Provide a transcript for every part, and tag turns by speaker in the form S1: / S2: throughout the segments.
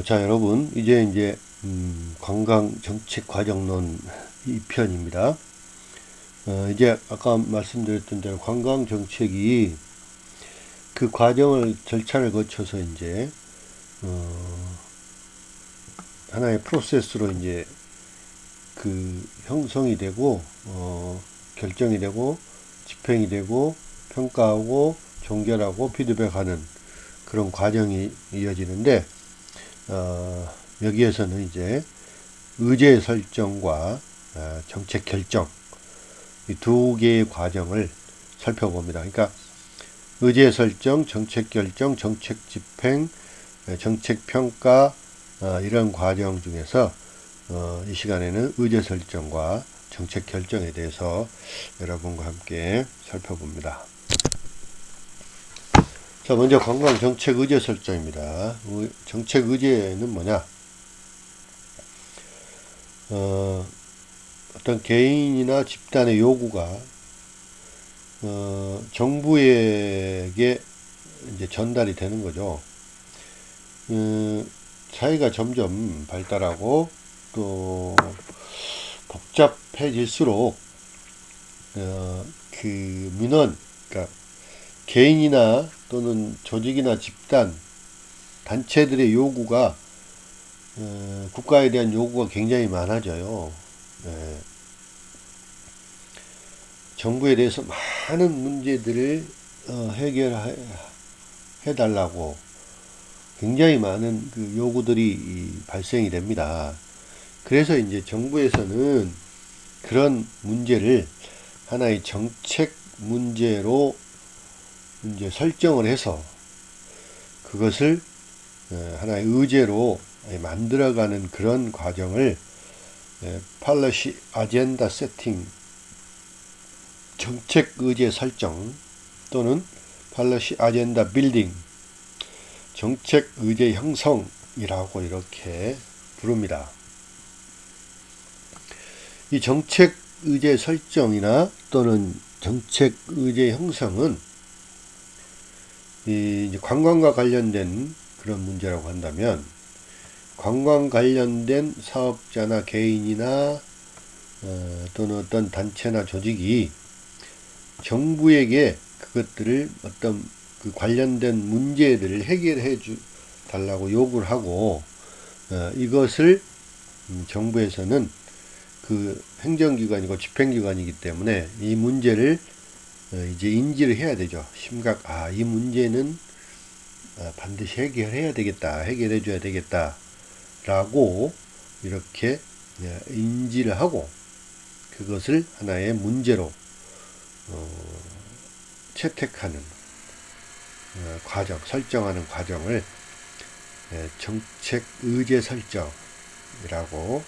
S1: 자, 여러분, 이제 관광 정책 과정론 2편입니다. 이제 아까 말씀드렸던 대로 관광 정책이 그 과정을 절차를 거쳐서 이제 하나의 프로세스로 이제 그 형성이 되고 결정이 되고 집행이 되고 평가하고 종결하고 피드백하는 그런 과정이 이어지는데 여기에서는 이제 의제 설정과 정책 결정 이 두 개의 과정을 살펴봅니다. 그러니까 의제 설정, 정책 결정, 정책 집행, 정책 평가 이런 과정 중에서 이 시간에는 의제 설정과 정책 결정에 대해서 여러분과 함께 살펴봅니다. 자, 먼저 관광 정책 의제 설정입니다. 정책 의제는 뭐냐? 어떤 개인이나 집단의 요구가 정부에게 이제 전달이 되는 거죠. 사회가 점점 발달하고 또 복잡해질수록 그 민원, 그러니까 개인이나 또는 조직이나 집단, 단체들의 요구가 국가에 대한 요구가 굉장히 많아져요. 정부에 대해서 많은 문제들을 해결해 달라고 굉장히 많은 그 요구들이 발생이 됩니다. 그래서 이제 정부에서는 그런 문제를 하나의 정책 문제로 이제 설정을 해서 그것을 하나의 의제로 만들어가는 그런 과정을 팔러시 아젠다 세팅, 정책 의제 설정 또는 팔러시 아젠다 빌딩, 정책 의제 형성이라고 이렇게 부릅니다. 이 정책 의제 설정이나 또는 정책 의제 형성은 이제 관광과 관련된 그런 문제라고 한다면 관광 관련된 사업자나 개인이나 또는 어떤 단체나 조직이 정부에게 그것들을 어떤 그 관련된 문제들을 해결해 달라고 요구를 하고 이것을 정부에서는 그 행정기관이고 집행기관이기 때문에 이 문제를 이제 인지를 해야 되죠. 이 문제는 반드시 해결해야 되겠다, 해결해 줘야 되겠다 라고 이렇게 인지를 하고 그것을 하나의 문제로 채택하는 과정, 설정하는 과정을 정책 의제 설정이라고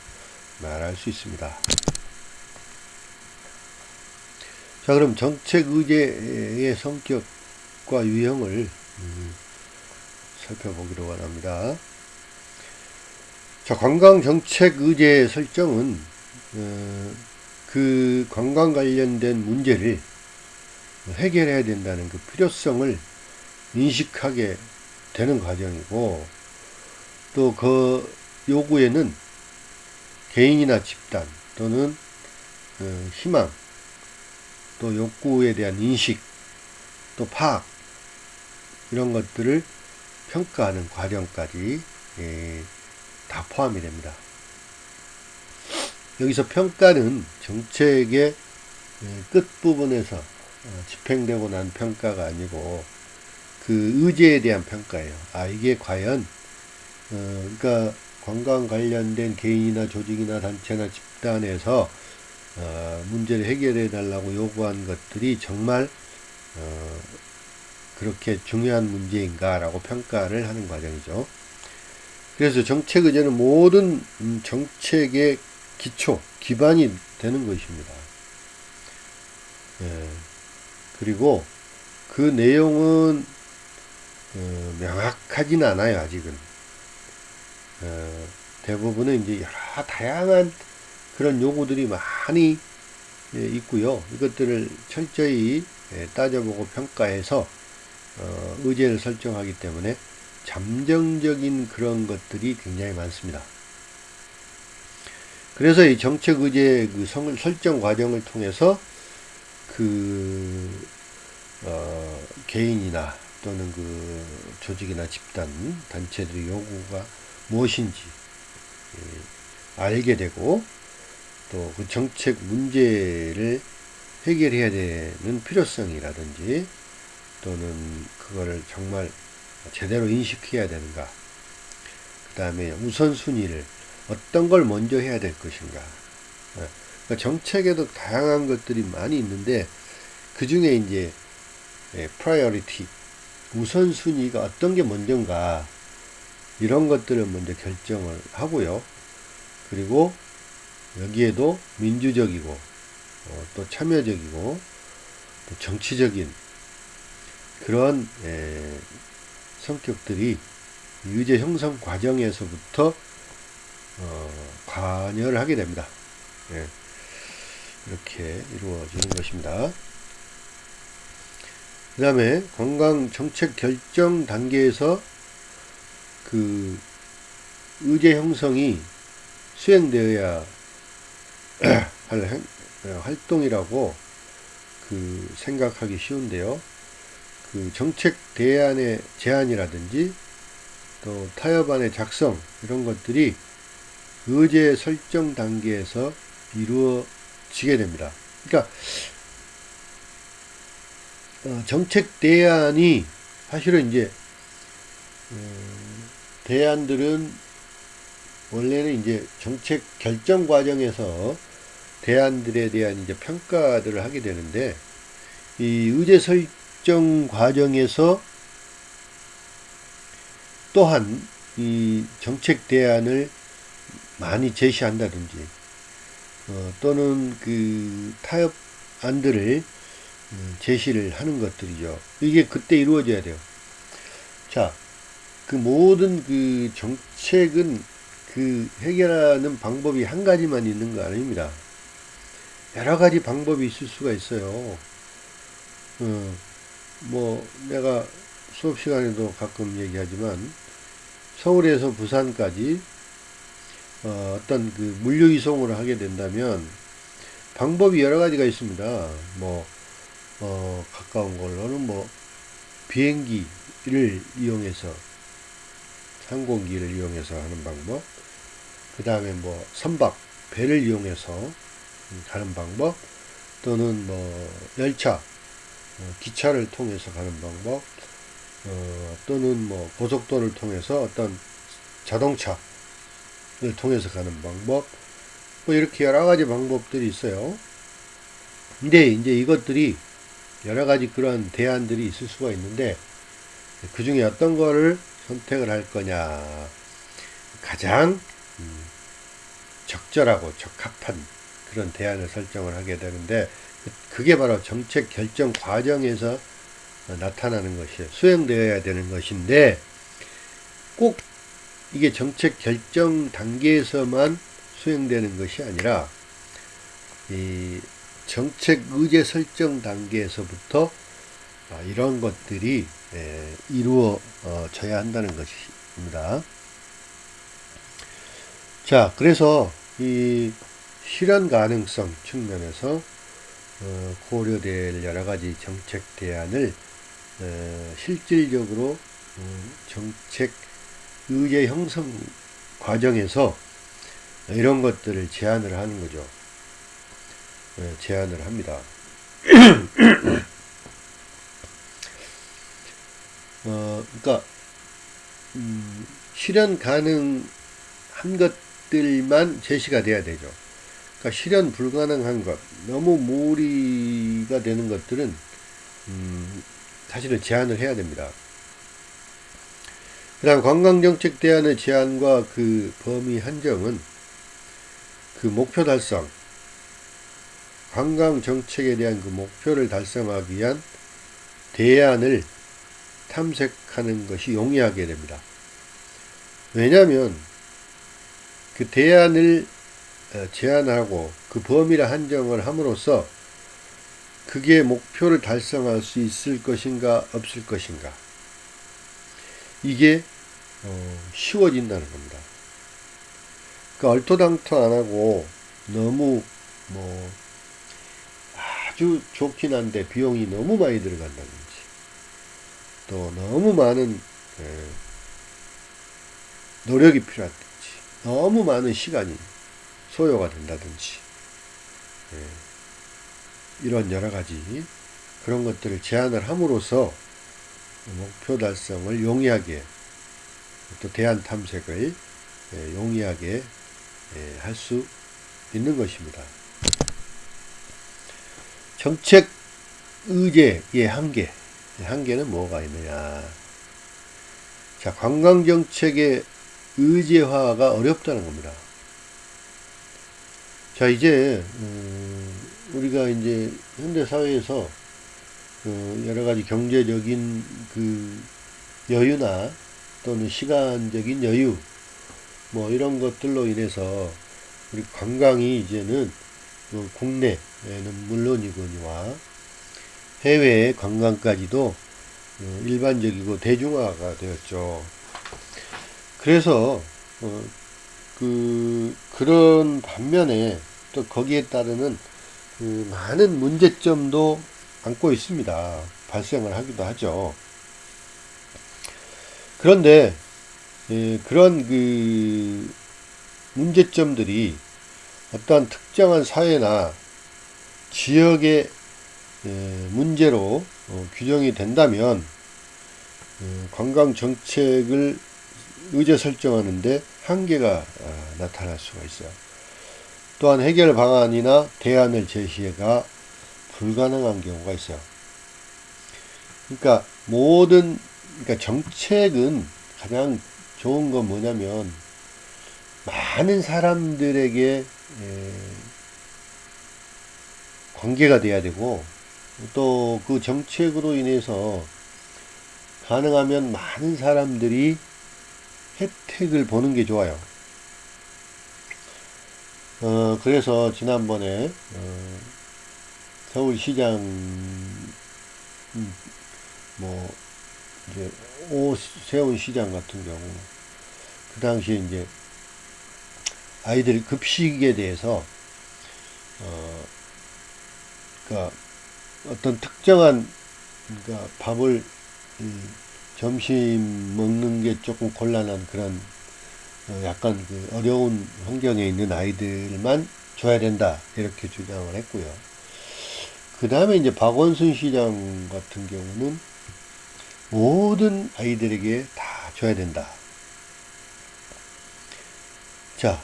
S1: 말할 수 있습니다. 자, 그럼 정책 의제의 성격과 유형을 살펴보기로 원합니다. 자, 관광 정책 의제 설정은 그 관광 관련된 문제를 해결해야 된다는 그 필요성을 인식하게 되는 과정이고 또 그 요구에는 개인이나 집단 또는 희망 또 욕구에 대한 인식 또 파악 이런 것들을 평가하는 과정까지 다 포함이 됩니다. 여기서 평가는 정책의 끝부분에서 집행되고 난 평가가 아니고 그 의제에 대한 평가예요. 이게 과연 그러니까 관광 관련된 개인이나 조직이나 단체나 집단에서 문제를 해결해 달라고 요구한 것들이 정말 그렇게 중요한 문제인가 라고 평가를 하는 과정이죠. 그래서 정책 의제는 모든 정책의 기초, 기반이 되는 것입니다. 그리고 그 내용은 명확하진 않아요, 아직은. 대부분은 이제 여러 다양한 그런 요구들이 많이 있고요. 이것들을 철저히 따져보고 평가해서 의제를 설정하기 때문에 잠정적인 그런 것들이 굉장히 많습니다. 그래서 이 정책 의제 그 설정 과정을 통해서 개인이나 또는 그 조직이나 집단, 단체들의 요구가 무엇인지 알게 되고 또 그 정책 문제를 해결해야 되는 필요성이라든지 또는 그거를 정말 제대로 인식해야 되는가, 그 다음에 우선순위를 어떤 걸 먼저 해야 될 것인가. 그러니까 정책에도 다양한 것들이 많이 있는데 그 중에 이제 priority, 우선순위가 어떤 게 먼저인가 이런 것들을 먼저 결정을 하고요. 그리고 여기에도 민주적이고 또 참여적이고 또 정치적인 그런 성격들이 의제 형성 과정에서부터 관여를 하게 됩니다. 이렇게 이루어지는 것입니다. 그 다음에 관광 정책 결정 단계에서 그 의제 형성이 수행되어야 할 활동이라고 그 생각하기 쉬운데요. 그 정책 대안의 제안이라든지 또 타협안의 작성 이런 것들이 의제 설정 단계에서 이루어지게 됩니다. 그러니까 정책 대안이 사실은 이제 대안들은 원래는 이제 정책 결정 과정에서 대안들에 대한 이제 평가들을 하게 되는데 이 의제 설정 과정에서 또한 이 정책 대안을 많이 제시한다든지 또는 그 타협안들을 제시를 하는 것들이죠. 이게 그때 이루어져야 돼요. 자, 그 모든 그 정책은 그 해결하는 방법이 한 가지만 있는 거 아닙니다. 여러 가지 방법이 있을 수가 있어요. 뭐 내가 수업 시간에도 가끔 얘기하지만 서울에서 부산까지 어떤 그 물류 이송을 하게 된다면 방법이 여러 가지가 있습니다. 뭐 가까운 걸로는 뭐 비행기를 이용해서 항공기를 이용해서 하는 방법, 그 다음에 뭐 선박 배를 이용해서 가는 방법, 또는 뭐 열차 기차를 통해서 가는 방법, 또는 뭐 고속도로를 통해서 어떤 자동차를 통해서 가는 방법, 뭐 이렇게 여러 가지 방법들이 있어요. 근데 이제 이것들이 여러 가지 그런 대안들이 있을 수가 있는데 그 중에 어떤 거를 선택을 할 거냐, 가장 적절하고 적합한 그런 대안을 설정을 하게 되는데 그게 바로 정책 결정 과정에서 나타나는 것이에요. 수행되어야 되는 것인데 꼭 이게 정책 결정 단계에서만 수행되는 것이 아니라 이 정책 의제 설정 단계에서부터 이런 것들이 이루어져야 한다는 것입니다. 자, 그래서 이 실현 가능성 측면에서 고려될 여러 가지 정책 대안을 실질적으로 정책 의제 형성 과정에서 이런 것들을 제안을 하는 거죠. 제안을 합니다. 그러니까 실현 가능한 것들만 제시가 돼야 되죠. 그러니까 실현 불가능한 것, 너무 무리가 되는 것들은 사실은 제안을 해야 됩니다. 그 다음 관광정책 대안의 제안과 그 범위 한정은 그 목표 달성, 관광정책에 대한 그 목표를 달성하기 위한 대안을 탐색하는 것이 용이하게 됩니다. 왜냐하면 그 대안을 제안하고 그 범위를 한정을 함으로써 그게 목표를 달성할 수 있을 것인가 없을 것인가, 이게 쉬워진다는 겁니다. 그러니까 얼토당토 안 하고 너무 뭐 아주 좋긴 한데 비용이 너무 많이 들어간다든지 또 너무 많은 노력이 필요하든지 너무 많은 시간이 소요가 된다든지 이런 여러 가지 그런 것들을 제한을 함으로써 목표 달성을 용이하게 또 대안 탐색을 용이하게 할 수 있는 것입니다. 정책 의제의 한계. 한계는 뭐가 있느냐. 자, 관광정책의 의제화가 어렵다는 겁니다. 자, 이제, 우리가 이제 현대사회에서 여러 가지 경제적인 그 여유나 또는 시간적인 여유, 뭐 이런 것들로 인해서 우리 관광이 이제는 국내에는 물론이거니와 해외의 관광까지도 일반적이고 대중화가 되었죠. 그래서 그런 반면에 또 거기에 따르는 많은 문제점도 안고 있습니다. 발생을 하기도 하죠. 그런데 그런 문제점들이 어떠한 특정한 사회나 지역의 문제로 규정이 된다면 관광 정책을 의제 설정하는데 한계가 나타날 수가 있어요. 또한 해결 방안이나 대안을 제시가 불가능한 경우가 있어요. 그러니까 정책은 가장 좋은 건 뭐냐면 많은 사람들에게 관계가 돼야 되고 또 그 정책으로 인해서 가능하면 많은 사람들이 혜택을 보는 게 좋아요. 그래서 지난번에 서울시장 이제 오세훈 시장 같은 경우 그 당시에 이제 아이들 급식에 대해서 그러니까 어떤 특정한 그러니까 밥을 점심 먹는 게 조금 곤란한 그런 약간 어려운 환경에 있는 아이들만 줘야 된다 이렇게 주장을 했고요. 그 다음에 이제 박원순 시장 같은 경우는 모든 아이들에게 다 줘야 된다. 자,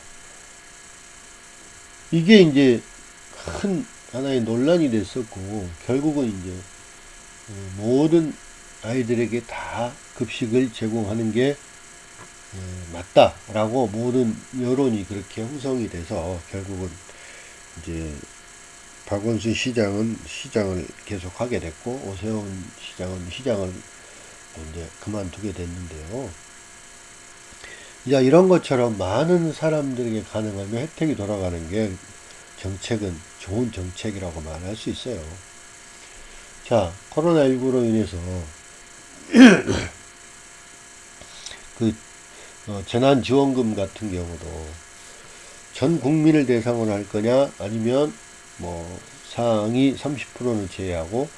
S1: 이게 이제 큰 하나의 논란이 됐었고 결국은 이제 모든 아이들에게 다 급식을 제공하는 게 맞다라고 모든 여론이 그렇게 형성이 돼서 결국은 이제 박원순 시장은 시장을 계속하게 됐고 오세훈 시장은 시장을 이제 그만두게 됐는데요. 야, 이런 것처럼 많은 사람들에게 가능하면 혜택이 돌아가는 게 정책은 좋은 정책이라고 말할 수 있어요. 자, 코로나19로 인해서 재난지원금 같은 경우도 전 국민을 대상으로 할 거냐 아니면 뭐 상위 30%는 제외하고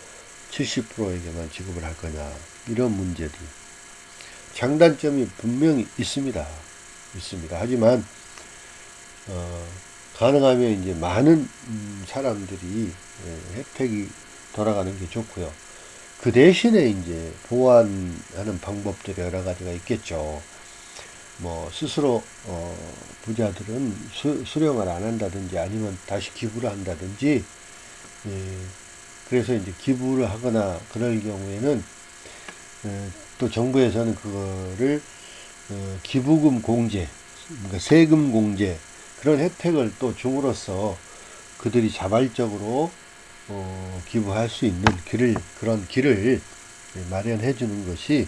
S1: 70%에게만 지급을 할 거냐 이런 문제들 장단점이 분명히 있습니다. 하지만 가능하면 이제 많은 사람들이 혜택이 돌아가는 게 좋고요. 그 대신에 이제 보완하는 방법들이 여러 가지가 있겠죠. 뭐 스스로 부자들은 수령을 안 한다든지 아니면 다시 기부를 한다든지 그래서 이제 기부를 하거나 그럴 경우에는 또 정부에서는 그거를 기부금 공제, 그러니까 세금 공제 그런 혜택을 또 줌으로써 그들이 자발적으로 기부할 수 있는 그런 길을 마련해 주는 것이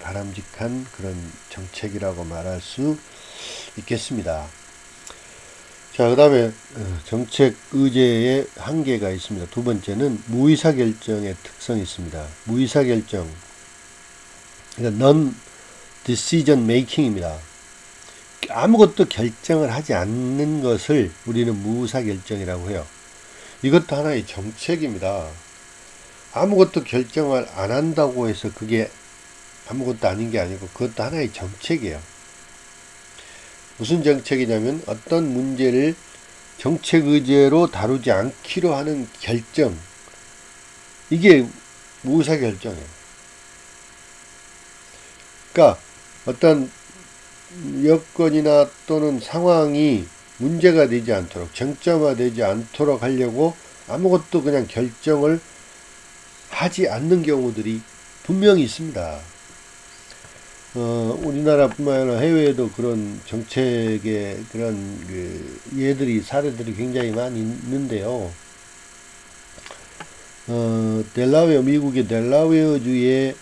S1: 바람직한 그런 정책이라고 말할 수 있겠습니다. 자, 그 다음에 정책 의제의 한계가 있습니다. 두 번째는 무의사결정의 특성이 있습니다. 무의사결정, 그러니까 decision making입니다. 아무것도 결정을 하지 않는 것을 우리는 무사결정이라고 해요. 이것도 하나의 정책입니다. 아무것도 결정을 안 한다고 해서 그게 아무것도 아닌 게 아니고 그것도 하나의 정책이에요. 무슨 정책이냐면 어떤 문제를 정책 의제로 다루지 않기로 하는 결정, 이게 무사결정이에요. 그러니까 어떤 여건이나 또는 상황이 문제가 되지 않도록, 쟁점화되지 않도록 하려고 아무것도 그냥 결정을 하지 않는 경우들이 분명히 있습니다. 우리나라뿐만 아니라 해외에도 그런 정책의 그런 예들이, 사례들이 굉장히 많이 있는데요. 미국의 델라웨어주의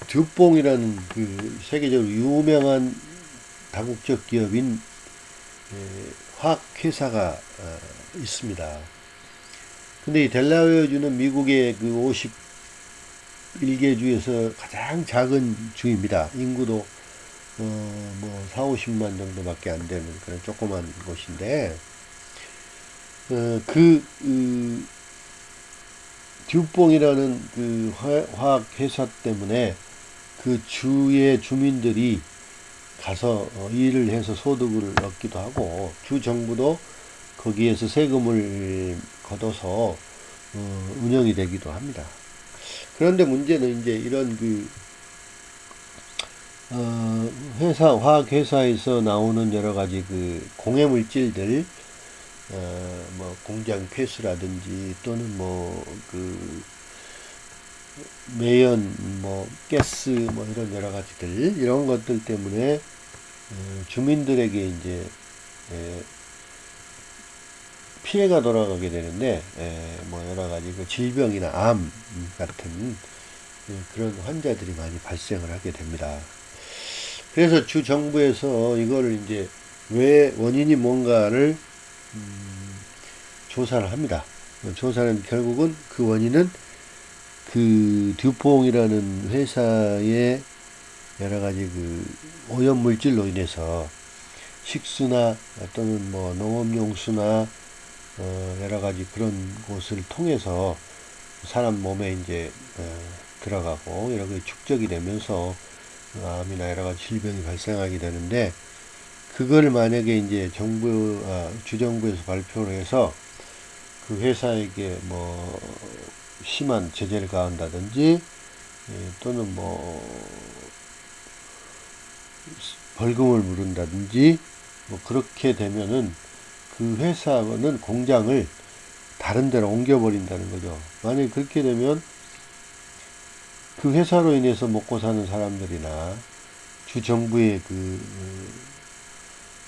S1: 듀퐁이라는 세계적으로 유명한 다국적 기업인 화학회사가 있습니다. 근데 이 델라웨어주는 미국의 51개 주에서 가장 작은 주입니다. 인구도 4, 50만 정도밖에 안 되는 그런 조그만 곳인데, 듀퐁이라는 화학 회사 때문에 그 주의 주민들이 가서 일을 해서 소득을 얻기도 하고, 주 정부도 거기에서 세금을 걷어서 운영이 되기도 합니다. 그런데 문제는 이제 이런 화학 회사에서 나오는 여러 가지 공해 물질들, 공장 폐수라든지 또는 매연, 가스, 이런 여러 가지들, 이런 것들 때문에 주민들에게 이제 피해가 돌아가게 되는데, 여러 가지 질병이나 암 같은 그런 환자들이 많이 발생을 하게 됩니다. 그래서 주 정부에서 이거를 이제 왜 원인이 뭔가를 조사를 합니다. 조사는 결국은 그 원인은 듀퐁이라는 회사의 여러 가지 오염 물질로 인해서 식수나 또는 농업용수나 여러 가지 그런 곳을 통해서 사람 몸에 이제 들어가고 이렇게 축적이 되면서 암이나 여러 가지 질병이 발생하게 되는데, 그걸 만약에 이제 주정부에서 발표를 해서 그 회사에게 심한 제재를 가한다든지 또는 벌금을 물은다든지 그렇게 되면은 그 회사는 공장을 다른 데로 옮겨버린다는 거죠. 만약에 그렇게 되면 그 회사로 인해서 먹고 사는 사람들이나 주 정부의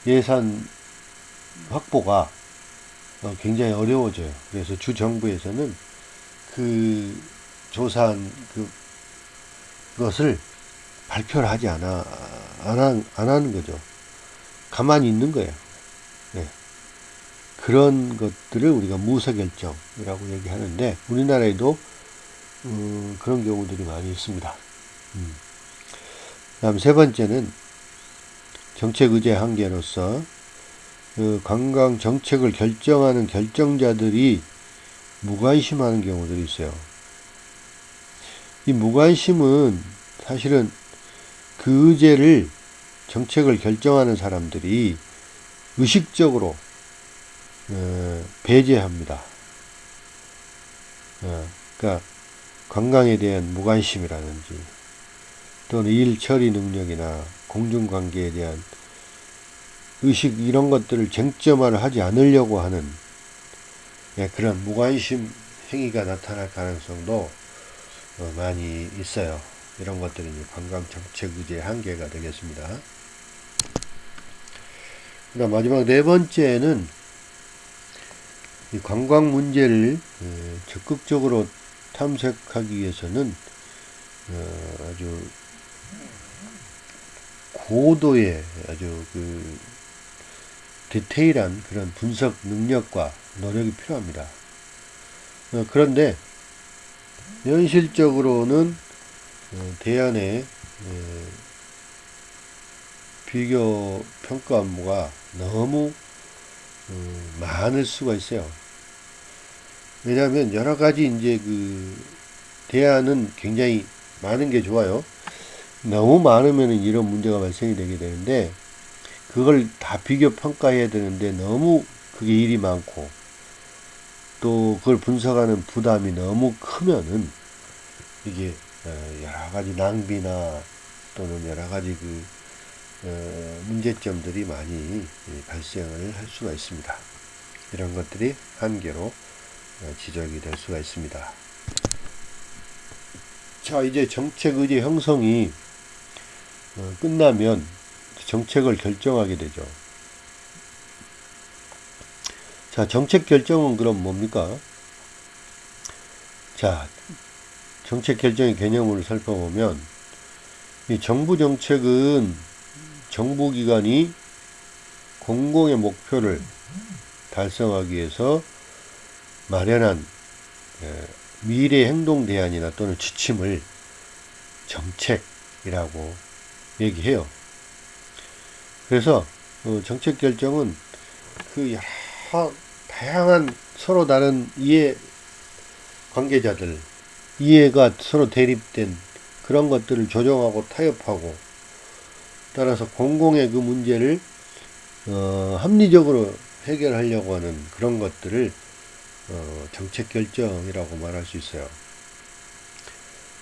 S1: 예산 확보가 굉장히 어려워져요. 그래서 주 정부에서는 조사한 그것을 발표를 하지 안 하는 거죠. 가만히 있는 거예요. 네. 그런 것들을 우리가 무사결정이라고 얘기하는데, 우리나라에도 그런 경우들이 많이 있습니다. 다음 세 번째는 정책 의제 한계로서 관광 정책을 결정하는 결정자들이 무관심하는 경우들이 있어요. 이 무관심은 사실은 그 의제를, 정책을 결정하는 사람들이 의식적으로 배제합니다. 그러니까 관광에 대한 무관심이라든지 또는 일 처리 능력이나 공중관계에 대한 의식, 이런 것들을 쟁점화를 하지 않으려고 하는 그런 무관심 행위가 나타날 가능성도 많이 있어요. 이런 것들이 관광 정책 의제의 한계가 되겠습니다. 그다음 마지막 네 번째는 이 관광 문제를 적극적으로 탐색하기 위해서는 아주 고도의 아주 디테일한 그런 분석 능력과 노력이 필요합니다. 그런데 현실적으로는 대안의 비교 평가 업무가 너무 많을 수가 있어요. 왜냐하면 여러 가지 이제 그 대안은 굉장히 많은 게 좋아요. 너무 많으면 이런 문제가 발생이 되게 되는데, 그걸 다 비교 평가해야 되는데 너무 그게 일이 많고 또 그걸 분석하는 부담이 너무 크면은 이게 여러 가지 낭비나 또는 여러 가지 그 문제점들이 많이 발생을 할 수가 있습니다. 이런 것들이 한계로 지적이 될 수가 있습니다. 자, 이제 정책 의제 형성이 끝나면 정책을 결정하게 되죠. 자, 정책 결정은 그럼 뭡니까? 자, 정책 결정의 개념을 살펴보면 이 정부 정책은 정부기관이 공공의 목표를 달성하기 위해서 마련한 미래 행동 대안이나 또는 지침을 정책이라고 얘기해요. 그래서 정책 결정은 그 여러 다양한 서로 다른 이해 관계자들, 이해가 서로 대립된 그런 것들을 조정하고 타협하고, 따라서 공공의 그 문제를 합리적으로 해결하려고 하는 그런 것들을 정책 결정이라고 말할 수 있어요.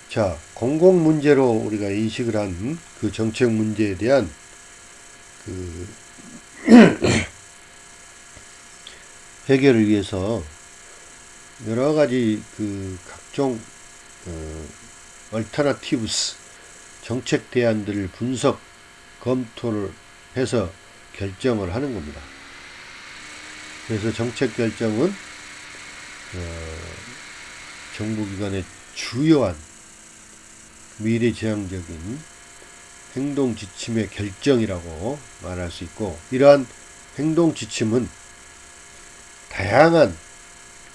S1: 자, 공공 문제로 우리가 인식을 한 그 정책 문제에 대한 그 해결을 위해서 여러 가지 그 각종 얼터너티브스 정책 대안들을 분석 검토를 해서 결정을 하는 겁니다. 그래서 정책 결정은 정부기관의 주요한 미래지향적인 행동 지침의 결정이라고 말할 수 있고, 이러한 행동 지침은 다양한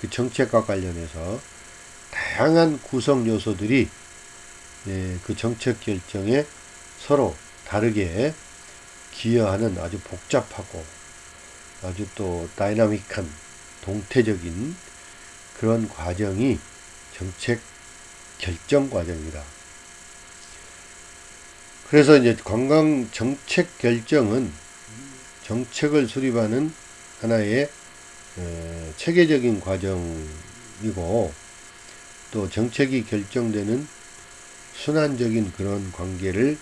S1: 그 정책과 관련해서 다양한 구성 요소들이 그 정책 결정에 서로 다르게 기여하는 아주 복잡하고 아주 또 다이나믹한 동태적인 그런 과정이 정책 결정 과정입니다. 그래서 이제 관광 정책 결정은 정책을 수립하는 하나의 체계적인 과정이고, 또 정책이 결정되는 순환적인 그런 관계를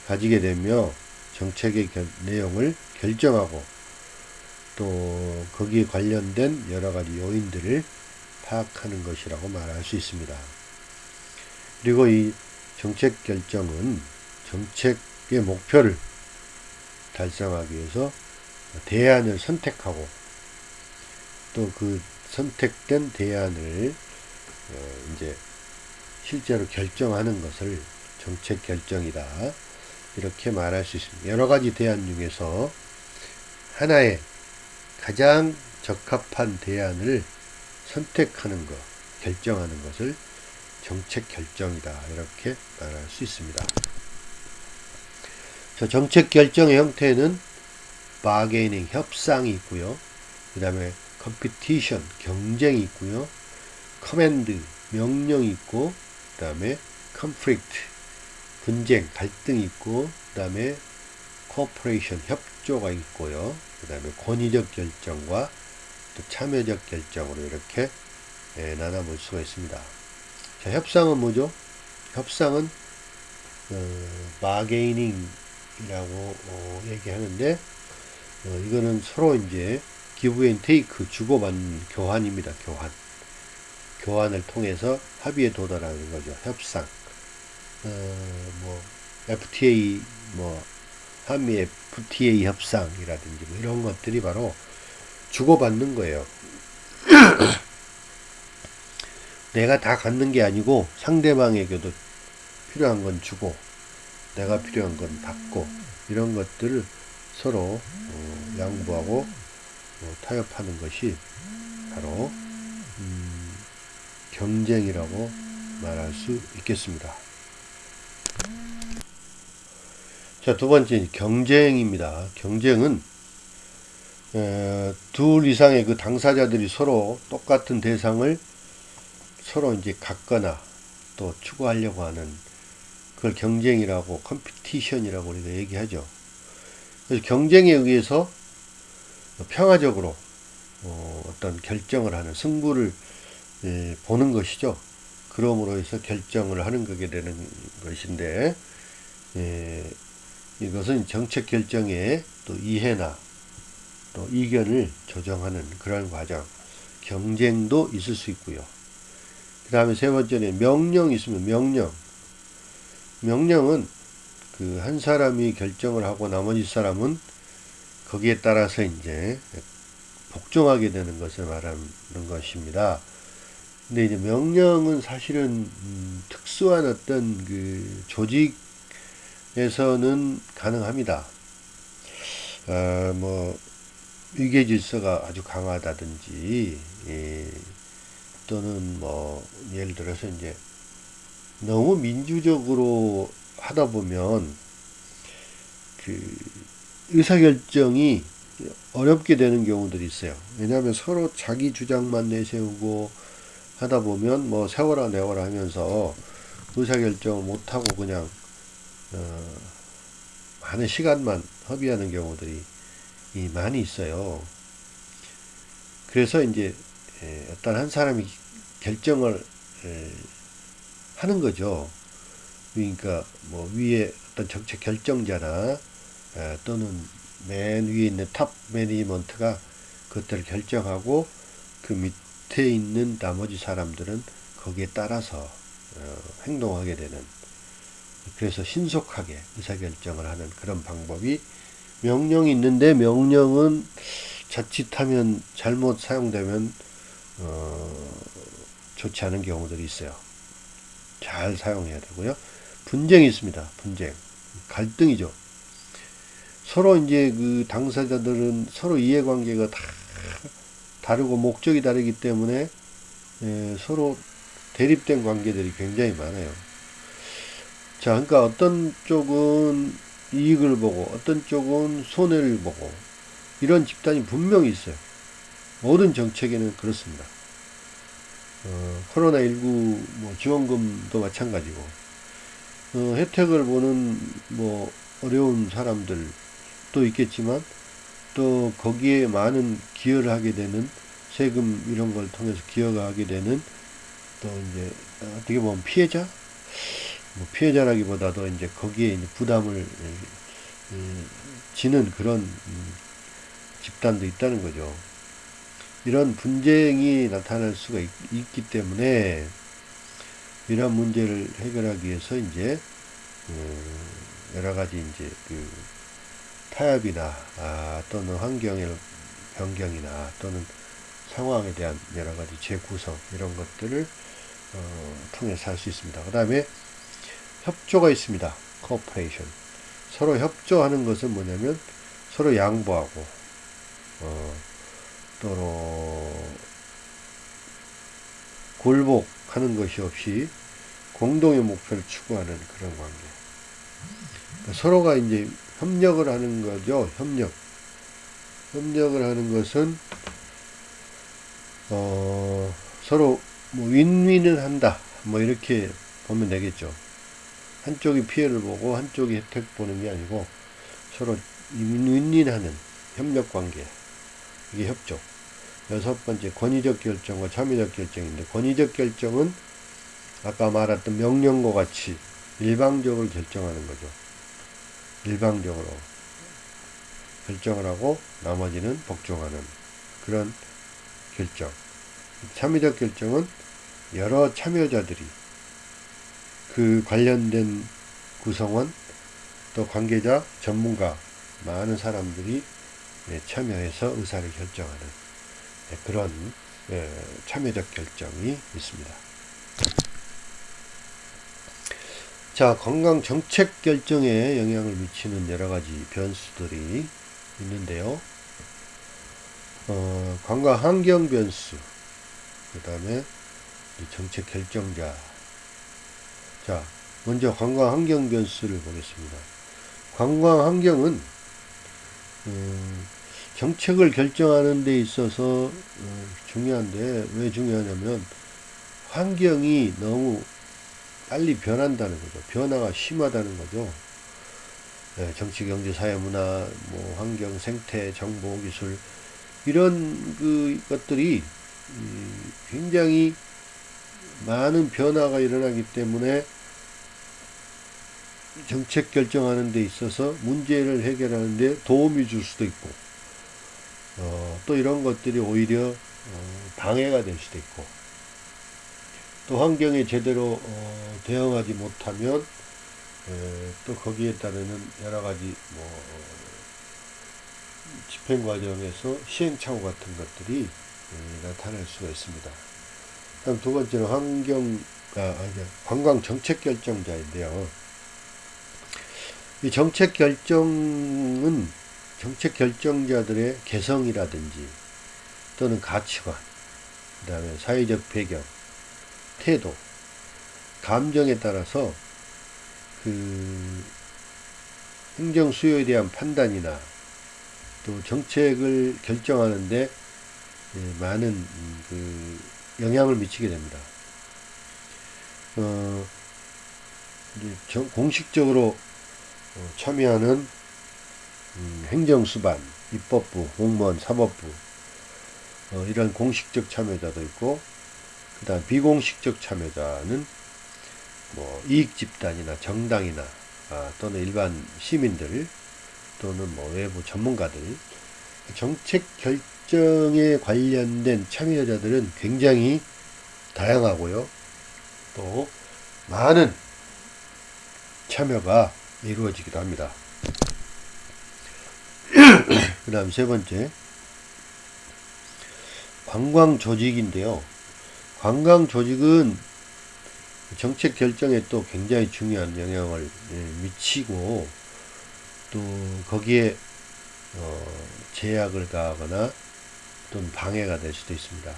S1: 가지게 되며 정책의 내용을 결정하고 또 거기에 관련된 여러 가지 요인들을 파악하는 것이라고 말할 수 있습니다. 그리고 이 정책 결정은 정책의 목표를 달성하기 위해서 대안을 선택하고 또 그 선택된 대안을 이제 실제로 결정하는 것을 정책 결정이다, 이렇게 말할 수 있습니다. 여러 가지 대안 중에서 하나의 가장 적합한 대안을 선택하는 것, 결정하는 것을 정책 결정이다, 이렇게 말할 수 있습니다. 자, 정책 결정의 형태는 바게이닝, 협상이 있고요. 그 다음에 컴피티션, 경쟁이 있고요. 커맨드, 명령이 있고, 그 다음에 컨프릭트, 분쟁, 갈등이 있고, 그 다음에 코퍼레이션, 협조가 있고요. 그 다음에 권위적 결정과 또 참여적 결정으로 이렇게 나눠볼 수가 있습니다. 자, 협상은 뭐죠? 협상은 바게이닝이라고 얘기하는데, 이거는 서로 이제 기브 앤 테이크, 주고받는 교환입니다. 교환을 통해서 합의에 도달하는 거죠. 협상. FTA, 한미 FTA 협상이라든지 이런 것들이 바로 주고받는 거예요. 내가 다 갖는 게 아니고 상대방에게도 필요한 건 주고 내가 필요한 건 받고, 이런 것들을 서로 양보하고 타협하는 것이 바로 경쟁이라고 말할 수 있겠습니다. 자, 두 번째 경쟁입니다. 경쟁은 둘 이상의 그 당사자들이 서로 똑같은 대상을 서로 이제 갖거나 또 추구하려고 하는 그걸 경쟁이라고 컴피티션이라고 우리가 얘기하죠. 그래서 경쟁에 의해서 평화적으로 어떤 결정을 하는 승부를 보는 것이죠. 그러므로 해서 결정을 하는 거게 되는 것인데 이것은 정책 결정의 또 이해나 또 이견을 조정하는 그런 과정, 경쟁도 있을 수 있고요. 그 다음에 세 번째는 명령이 있으면 명령은 그 한 사람이 결정을 하고 나머지 사람은 거기에 따라서 이제 복종하게 되는 것을 말하는 것입니다. 근데 이제 명령은 사실은 특수한 어떤 그 조직에서는 가능합니다. 뭐 위계 질서가 아주 강하다든지 또는 뭐 예를 들어서 이제 너무 민주적으로 하다 보면 그 의사결정이 어렵게 되는 경우들이 있어요. 왜냐하면 서로 자기 주장만 내세우고 하다 보면 뭐 세워라 내워라 하면서 의사결정을 못하고 그냥 많은 시간만 허비하는 경우들이 많이 있어요. 그래서 이제 어떤 한 사람이 결정을 하는 거죠. 그러니까 뭐 위에 어떤 정책 결정자나 또는 맨 위에 있는 탑 매니지먼트가 그것들을 결정하고 그 밑에 있는 나머지 사람들은 거기에 따라서 행동하게 되는, 그래서 신속하게 의사결정을 하는 그런 방법이 명령이 있는데, 명령은 자칫하면 잘못 사용되면 좋지 않은 경우들이 있어요. 잘 사용해야 되고요. 분쟁이 있습니다. 분쟁, 갈등이죠. 서로 이제 그 당사자들은 서로 이해관계가 다 다르고 목적이 다르기 때문에 서로 대립된 관계들이 굉장히 많아요. 자, 그러니까 어떤 쪽은 이익을 보고 어떤 쪽은 손해를 보고 이런 집단이 분명히 있어요. 모든 정책에는 그렇습니다. 코로나19 뭐 지원금도 마찬가지고 혜택을 보는 뭐 어려운 사람들도 있겠지만 또 거기에 많은 기여를 하게 되는, 세금 이런 걸 통해서 기여가 하게 되는 또 이제 어떻게 보면 피해자, 뭐 피해자라기보다도 이제 거기에 이제 부담을 지는 그런 집단도 있다는 거죠. 이런 분쟁이 나타날 수가 있기 때문에 이런 문제를 해결하기 위해서 이제 여러 가지 이제 그 타협이나 또는 환경의 변경이나 또는 상황에 대한 여러 가지 재구성 이런 것들을 통해서 할 수 있습니다. 그 다음에 협조가 있습니다. cooperation. 서로 협조하는 것은 뭐냐면 서로 양보하고 또 굴복하는 것이 없이 공동의 목표를 추구하는 그런 관계. 그러니까 서로가 이제 협력을 하는 거죠. 협력을 하는 것은 서로 뭐 윈윈을 한다. 뭐 이렇게 보면 되겠죠. 한쪽이 피해를 보고 한쪽이 혜택 보는 게 아니고 서로 윈윈하는 협력 관계. 이게 협조. 여섯 번째, 권위적 결정과 참여적 결정인데, 권위적 결정은 아까 말했던 명령과 같이 일방적으로 결정하는 거죠. 일방적으로 결정을 하고 나머지는 복종하는 그런 결정. 참여적 결정은 여러 참여자들이, 그 관련된 구성원 또 관계자, 전문가, 많은 사람들이 참여해서 의사를 결정하는 그런 참여적 결정이 있습니다. 자, 건강 정책 결정에 영향을 미치는 여러 가지 변수들이 있는데요. 건강 환경 변수, 그 다음에 정책 결정자. 자, 먼저 건강 환경 변수를 보겠습니다. 관광 환경은 정책을 결정하는 데 있어서 중요한데, 왜 중요하냐면 환경이 너무 빨리 변한다는 거죠. 변화가 심하다는 거죠. 정치, 경제, 사회, 문화, 뭐 환경, 생태, 정보, 기술 이런 것들이 굉장히 많은 변화가 일어나기 때문에 정책 결정하는 데 있어서 문제를 해결하는 데 도움이 줄 수도 있고, 또 이런 것들이 오히려 방해가 될 수도 있고, 또 환경에 제대로 대응하지 못하면 또 거기에 따르는 여러 가지 집행 과정에서 시행착오 같은 것들이 나타날 수가 있습니다. 다음 두 번째는 관광 정책 결정자인데요. 이 정책 결정은 정책 결정자들의 개성이라든지 또는 가치관, 그 다음에 사회적 배경, 태도, 감정에 따라서 그 행정 수요에 대한 판단이나 또 정책을 결정하는데 많은 그 영향을 미치게 됩니다. 공식적으로 참여하는 행정수반, 입법부, 공무원, 사법부 이런 공식적 참여자도 있고, 그 다음 비공식적 참여자는 뭐 이익집단이나 정당이나 또는 일반 시민들 또는 뭐 외부 전문가들, 정책 결정에 관련된 참여자들은 굉장히 다양하고요. 또 많은 참여가 이루어지기도 합니다. 그 다음 세 번째, 관광 조직인데요. 관광 조직은 정책 결정에 또 굉장히 중요한 영향을 미치고, 또 거기에 제약을 가하거나 또는 방해가 될 수도 있습니다.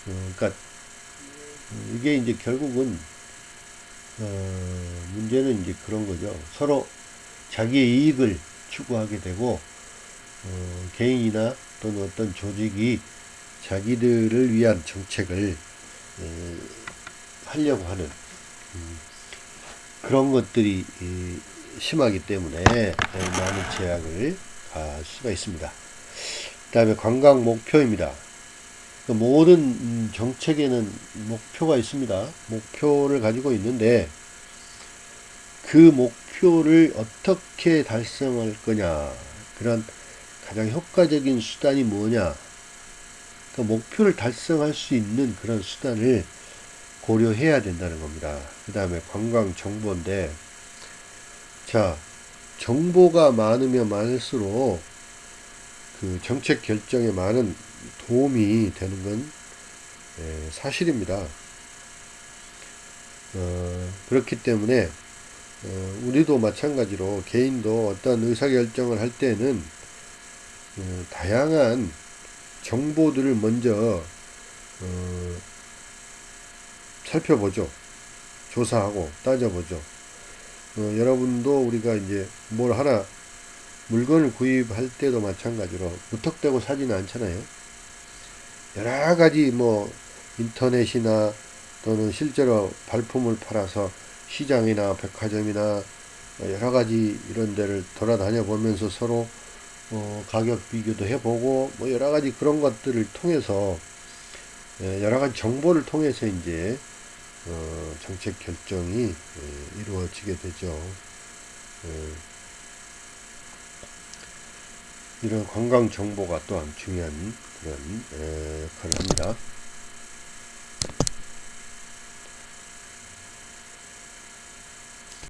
S1: 그러니까 이게 이제 결국은 문제는 이제 그런 거죠. 서로 자기의 이익을 추구하게 되고, 개인이나 또는 어떤 조직이 자기들을 위한 정책을 하려고 하는 그런 것들이 심하기 때문에 많은 제약을 가할 수가 있습니다. 그 다음에 관광 목표입니다. 모든 정책에는 목표가 있습니다. 목표를 가지고 있는데 그 목표를 어떻게 달성할 거냐, 그런 가장 효과적인 수단이 뭐냐, 그 목표를 달성할 수 있는 그런 수단을 고려해야 된다는 겁니다. 그 다음에 관광 정보인데, 자, 정보가 많으면 많을수록 그 정책 결정에 많은 도움이 되는 건 사실입니다. 그렇기 때문에 우리도 마찬가지로 개인도 어떤 의사결정을 할 때는 다양한 정보들을 먼저 살펴보죠. 조사하고 따져보죠. 여러분도 우리가 이제 뭘 하나 물건을 구입할 때도 마찬가지로 무턱대고 사지는 않잖아요. 여러 가지 뭐 인터넷이나 또는 실제로 발품을 팔아서 시장이나 백화점이나 여러 가지 이런 데를 돌아다녀 보면서 서로 가격 비교도 해보고 뭐 여러 가지 그런 것들을 통해서 여러 가지 정보를 통해서 이제 정책 결정이 이루어지게 되죠. 이런 관광 정보가 또한 중요한 그런 역할을 합니다.